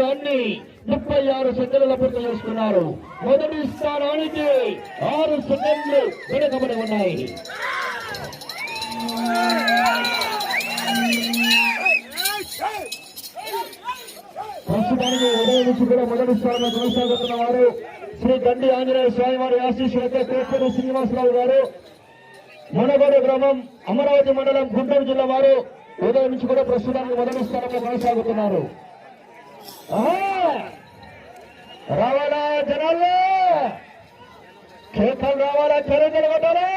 సమయాన్ని 36 సెకండ్ల పూర్తి చేసుకున్నారు. మొదటి స్థానానికి 6 సెకండ్లు వెనుకబడి ఉన్నాయి. ప్రస్తుతానికి ఉదయం నుంచి కూడా మొదటి స్థానంలో కొనసాగుతున్న వారు శ్రీ గండి ఆంజనేయ స్వామి వారి ఆశీస్సులతో కేపూరి శ్రీనివాసరావు గారు, మనగోడు గ్రామం, అమరావతి మండలం, గుంటూరు జిల్లా వారు ఉదయం నుంచి కూడా ప్రస్తుతానికి మొదటి స్థానంలో కొనసాగుతున్నారు. రావాలా జనాల్లో, కేకలు రావాలా, చర్యలు కొట్టాలా.